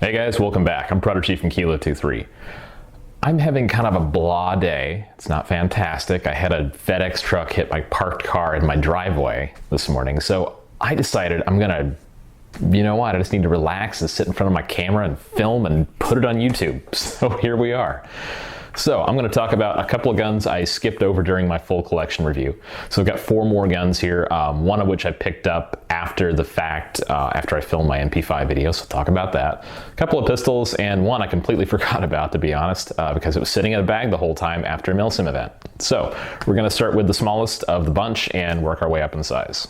Hey guys, welcome back. I'm Predator Chief from Kilo 23. I'm having kind of a blah day. It's not fantastic. I had a FedEx truck hit my parked car in my driveway this morning. So I decided you know what, I just need to relax and sit in front of my camera and film and put it on YouTube. So here we are. So I'm going to talk about a couple of guns I skipped over during my full collection review. So I've got 4 more guns here, one of which I picked up after the fact, after I filmed my MP5 video, so talk about that. A couple of pistols, and one I completely forgot about, to be honest, because it was sitting in a bag the whole time after a MilSim event. So we're going to start with the smallest of the bunch and work our way up in size.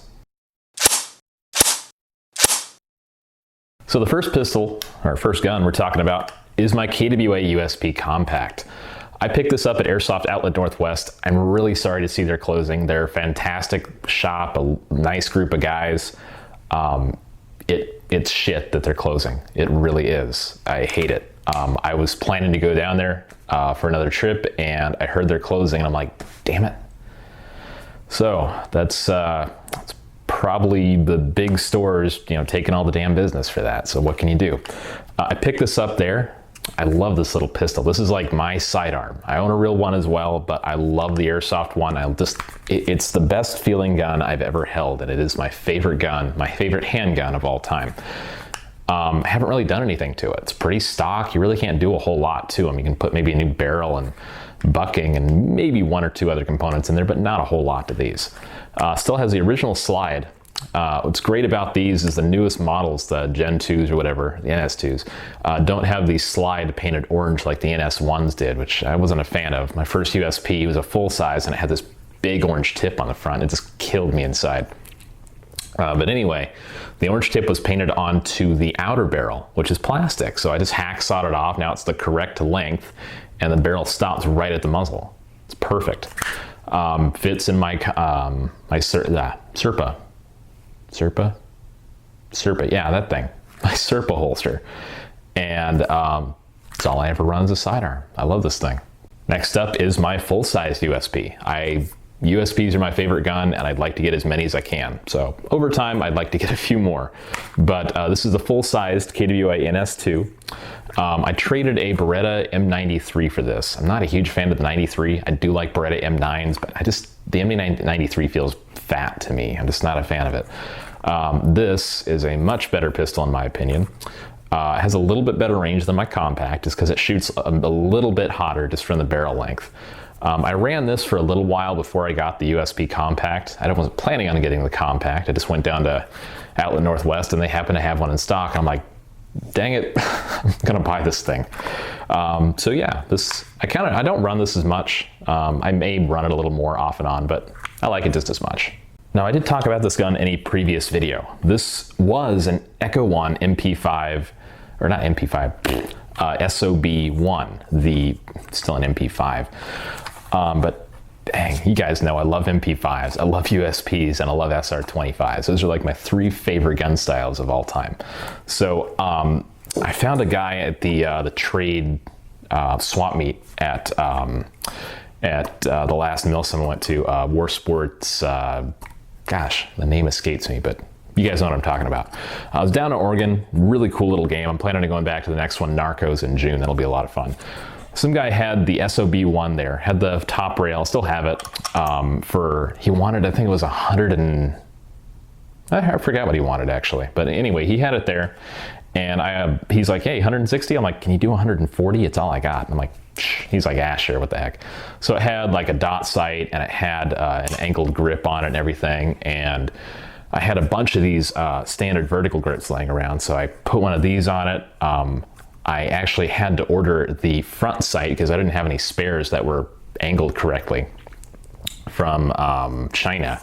So the first pistol, or first gun we're talking about, is my KWA USP Compact. I picked this up at Airsoft Outlet Northwest. I'm really sorry to see they're closing. They're a fantastic shop, a nice group of guys. It's shit that they're closing. It really is. I hate it. I was planning to go down there for another trip, and I heard they're closing, and I'm like, damn it. So that's probably the big stores, taking all the damn business for that. So what can you do? I picked this up there. I love this little pistol. This is like my sidearm. I own a real one as well, but I love the Airsoft one. It's the best feeling gun I've ever held, and it is my favorite gun, my favorite handgun of all time. I haven't really done anything to it. It's pretty stock. You really can't do a whole lot to them. You can put maybe a new barrel and bucking and maybe 1 or 2 other components in there, but not a whole lot to these. Still has the original slide. What's great about these is the newest models, the Gen 2s or whatever, the NS2s, don't have the slide painted orange like the NS1s did, which I wasn't a fan of. My first USP was a full size and it had this big orange tip on the front. It just killed me inside. But anyway, the orange tip was painted onto the outer barrel, which is plastic. So I just hacksawed it off. Now it's the correct length and the barrel stops right at the muzzle. It's perfect. Fits in my Serpa, yeah, that thing, my Serpa holster, and it's all I ever run as a sidearm. I love this thing. Next up is my full-size USP. USPs are my favorite gun, and I'd like to get as many as I can. So over time, I'd like to get a few more, but this is the full-sized KWA NS2. I traded a Beretta M93 for this. I'm not a huge fan of the 93. I do like Beretta M9s, but the M93 feels fat to me. I'm just not a fan of it. This is a much better pistol in my opinion. It has a little bit better range than my Compact just because it shoots a little bit hotter just from the barrel length. I ran this for a little while before I got the USP Compact. I wasn't planning on getting the Compact. I just went down to Outlet Northwest and they happened to have one in stock. I'm like, dang it, I'm gonna buy this thing. So yeah, I don't run this as much. I may run it a little more off and on, but I like it just as much. Now I did talk about this gun in a previous video. This was an Echo 1 MP5, or not MP5, SOB1, still an MP5. But dang, you guys know I love MP5s, I love USPs, and I love SR25s. Those are like my 3 favorite gun styles of all time. So I found a guy at the trade swap meet at the last MilSim I went to, War Sports, gosh, the name escapes me, but you guys know what I'm talking about. I was down in Oregon, really cool little game. I'm planning on going back to the next one, Narcos, in June. That'll be a lot of fun. Some guy had the SOB1 there, had the top rail, still have it, he wanted, I think it was I forgot what he wanted actually. But anyway, he had it there and he's like, hey, 160? I'm like, can you do 140? It's all I got. And I'm like, shh. He's like, ah, sure, what the heck. So it had like a dot sight and it had an angled grip on it and everything. And I had a bunch of these standard vertical grips laying around. So I put one of these on it. I actually had to order the front sight because I didn't have any spares that were angled correctly from China.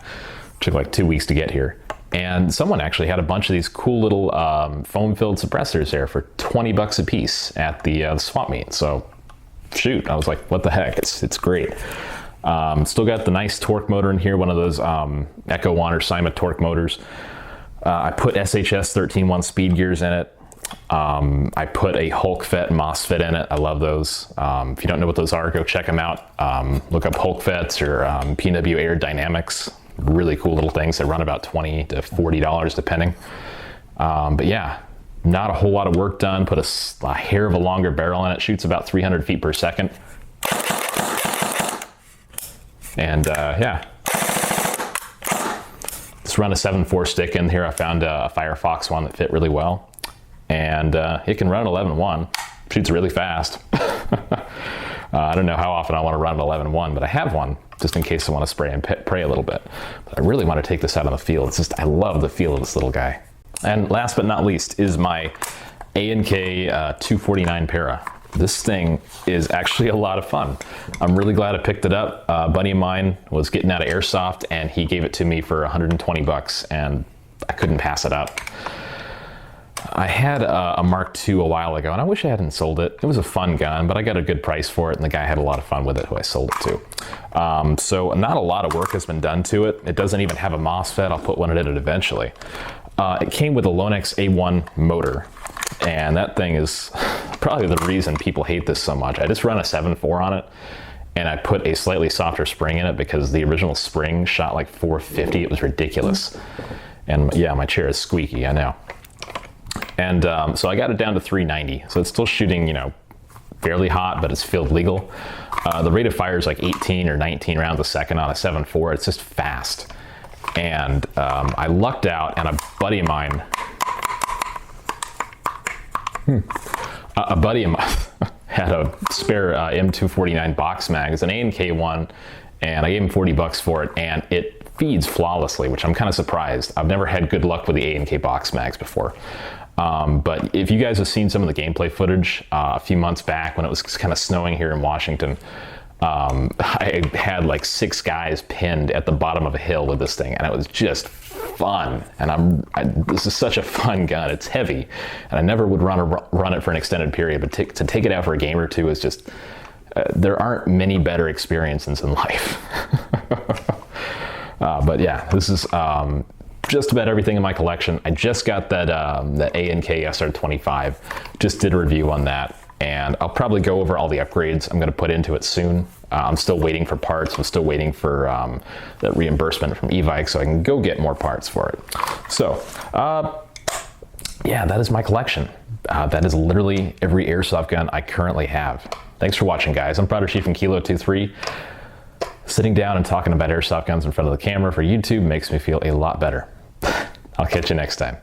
It took like 2 weeks to get here. And someone actually had a bunch of these cool little foam-filled suppressors there for 20 bucks a piece at the swap meet. So shoot, I was like, what the heck, it's great. Still got the nice torque motor in here, one of those Echo 1 or Cyma torque motors. I put SHS 13.1 speed gears in it. I put a HulkFet MOSFET in it. I love those. If you don't know what those are, go check them out. Look up HulkFets or PW Air Dynamics. Really cool little things. They run about $20 to $40 depending. But yeah, Not a whole lot of work done. Put a hair of a longer barrel in it. Shoots about 300 feet per second. And yeah. Just run a 7.4 stick in here. I found a Firefox one that fit really well. And it can run at 11.1. Shoots really fast. I don't know how often I want to run at 11.1, but I have one just in case I want to spray and pray a little bit. But I really want to take this out on the field. It's just, I love the feel of this little guy. And last but not least is my A&K 249 Para. This thing is actually a lot of fun. I'm really glad I picked it up. A buddy of mine was getting out of Airsoft and he gave it to me for 120 bucks and I couldn't pass it up. I had a Mark II a while ago and I wish I hadn't sold it. It was a fun gun, but I got a good price for it and the guy had a lot of fun with it who I sold it to. So not a lot of work has been done to it. It doesn't even have a MOSFET. I'll put one in it eventually. It came with a Lonex A1 motor, and that thing is probably the reason people hate this so much. I just run a 7.4 on it, and I put a slightly softer spring in it because the original spring shot like 450. It was ridiculous. And yeah, my chair is squeaky, I know. And so I got it down to 390. So it's still shooting, you know, fairly hot, but it's field legal. The rate of fire is like 18 or 19 rounds a second on a 7.4. It's just fast. And I lucked out, and a buddy of mine, had a spare M249 box mag. It's an A&K one, and I gave him 40 bucks for it, and it feeds flawlessly, which I'm kind of surprised. I've never had good luck with the A&K box mags before. But if you guys have seen some of the gameplay footage a few months back when it was kind of snowing here in Washington, I had like 6 guys pinned at the bottom of a hill with this thing, and it was just fun. And this is such a fun gun. It's heavy, and I never would run it for an extended period, but to take it out for a game or two is just, there aren't many better experiences in life. But yeah, this is just about everything in my collection. I just got that A&K SR25, just did a review on that. And I'll probably go over all the upgrades I'm going to put into it soon. I'm still waiting for parts. I'm still waiting for the reimbursement from Evike so I can go get more parts for it. So, yeah, that is my collection. That is literally every airsoft gun I currently have. Thanks for watching, guys. I'm Prouder Chief from Kilo 23. Sitting down and talking about airsoft guns in front of the camera for YouTube makes me feel a lot better. I'll catch you next time.